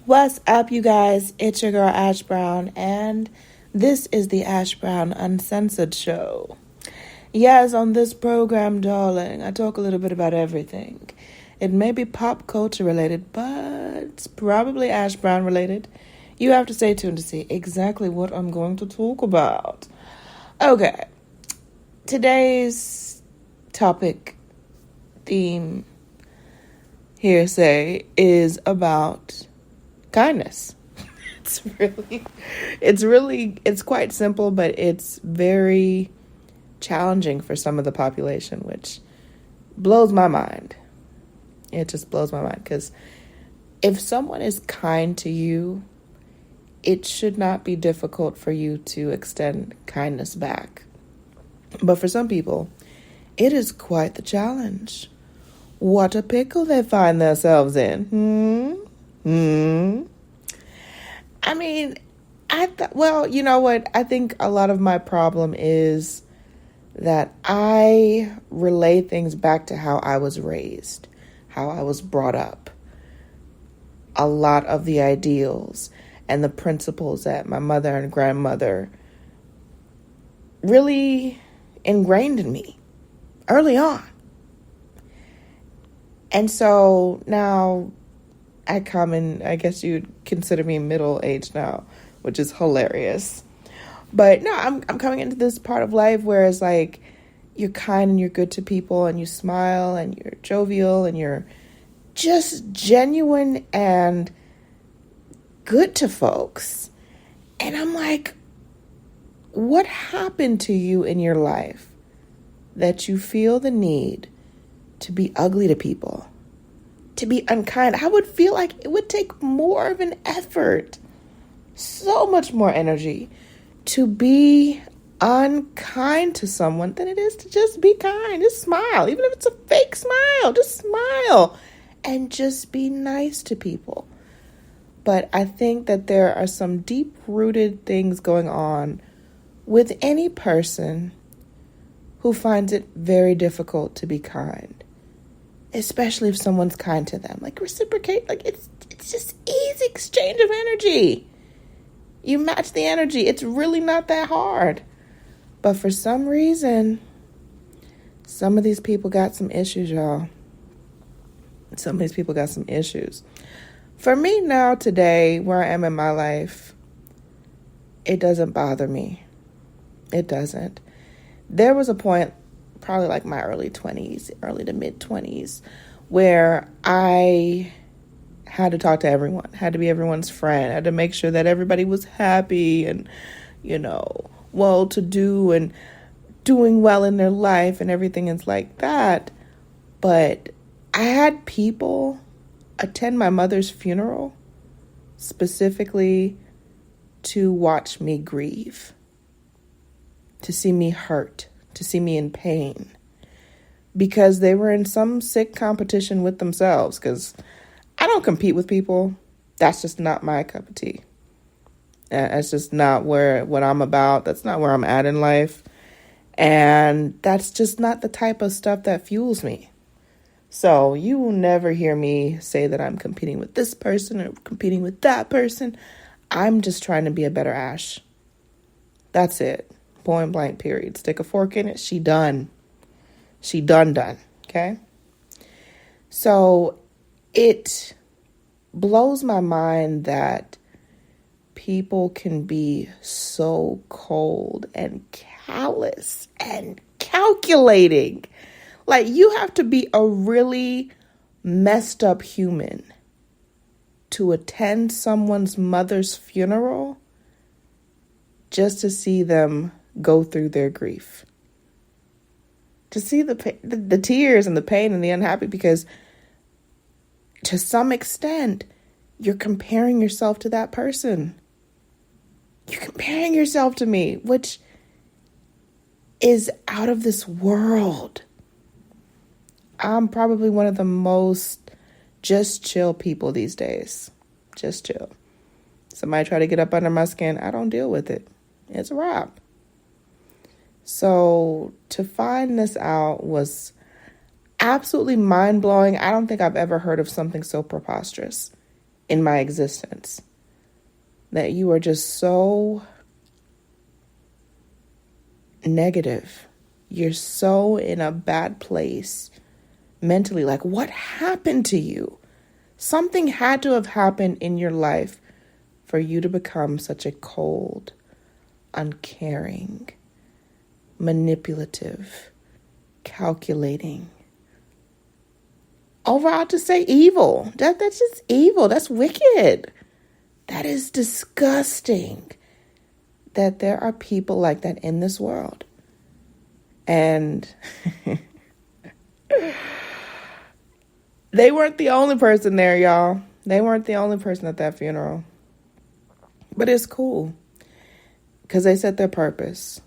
What's up, you guys? It's your girl Ash Brown, and this is the Ash Brown Uncensored Show. Yes, on this program, darling, I talk a little bit about everything. It may be pop culture related, but it's probably Ash Brown related. You have to stay tuned to see exactly what I'm going to talk about. Okay, today's topic, theme, hearsay is about kindness. It's quite simple, but it's very challenging for some of the population, which blows my mind. It just blows my mind, because if someone is kind to you, it should not be difficult for you to extend kindness back. But for some people, it is quite the challenge. What a pickle they find themselves in. I mean, you know what? I think a lot of my problem is that I relay things back to how I was raised, how I was brought up. A lot of the ideals and the principles that my mother and grandmother really ingrained in me early on. And so now I guess you'd consider me middle-aged now, which is hilarious. But no, I'm coming into this part of life where it's like you're kind and you're good to people and you smile and you're jovial and you're just genuine and good to folks. And I'm like, what happened to you in your life that you feel the need to be ugly to people, to be unkind? I would feel like it would take more of an effort, so much more energy, to be unkind to someone than it is to just be kind. Just smile. Even if it's a fake smile, just smile and just be nice to people. But I think that there are some deep-rooted things going on with any person who finds it very difficult to be kind, especially if someone's kind to them. Like, reciprocate. Like, it's just easy exchange of energy. You match the energy. It's really not that hard. But for some reason, some of these people got some issues, y'all. Some of these people got some issues. For me now, today, where I am in my life, it doesn't bother me. It doesn't. There was a point, probably like my early to mid 20s, where I had to talk to everyone, had to be everyone's friend, had to make sure that everybody was happy and, well-to-do and doing well in their life and everything is like that. But I had people attend my mother's funeral specifically to watch me grieve, to see me hurt, to see me in pain, because they were in some sick competition with themselves, because I don't compete with people. That's just not my cup of tea. That's just not what I'm about. That's not where I'm at in life. And that's just not the type of stuff that fuels me. So you will never hear me say that I'm competing with this person or competing with that person. I'm just trying to be a better Ash. That's it. Point blank, period. Stick a fork in it. She done. She done. Okay? So it blows my mind that people can be so cold and callous and calculating. Like, you have to be a really messed up human to attend someone's mother's funeral just to see them go through their grief. To see the tears and the pain and the unhappy, because to some extent, you're comparing yourself to that person. You're comparing yourself to me, which is out of this world. I'm probably one of the most just chill people these days. Just chill. Somebody try to get up under my skin, I don't deal with it. It's a wrap. So to find this out was absolutely mind-blowing. I don't think I've ever heard of something so preposterous in my existence. That you are just so negative. You're so in a bad place mentally. Like, what happened to you? Something had to have happened in your life for you to become such a cold, uncaring, manipulative, calculating, overall to say evil. That's just evil. That's wicked. That is disgusting that there are people like that in this world. And they weren't the only person there, y'all. They weren't the only person at that funeral. But it's cool because they set their purpose.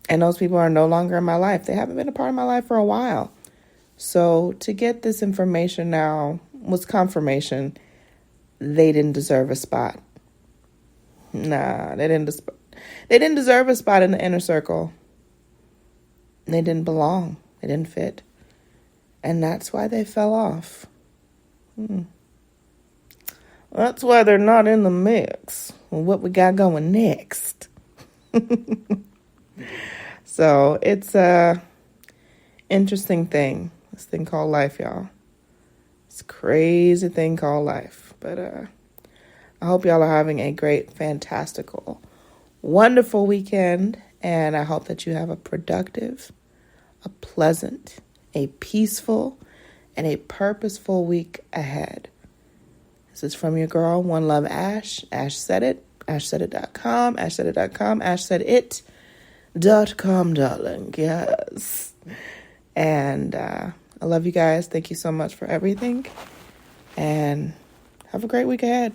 And those people are no longer in my life. They haven't been a part of my life for a while. So to get this information now was confirmation they didn't deserve a spot. Nah, they didn't deserve a spot in the inner circle. They didn't belong. They didn't fit. And that's why they fell off. That's why they're not in the mix. Well, what we got going next? So it's a interesting thing. This thing called life, y'all. It's a crazy thing called life. But I hope y'all are having a great, fantastical, wonderful weekend. And I hope that you have a productive, a pleasant, a peaceful, and a purposeful week ahead. This is from your girl, One Love Ash. Ash said it. ashsaidit.com. ashsaidit.com. ashsaidit.com, darling. Yes. And I love you guys. Thank you so much for everything. And have a great week ahead.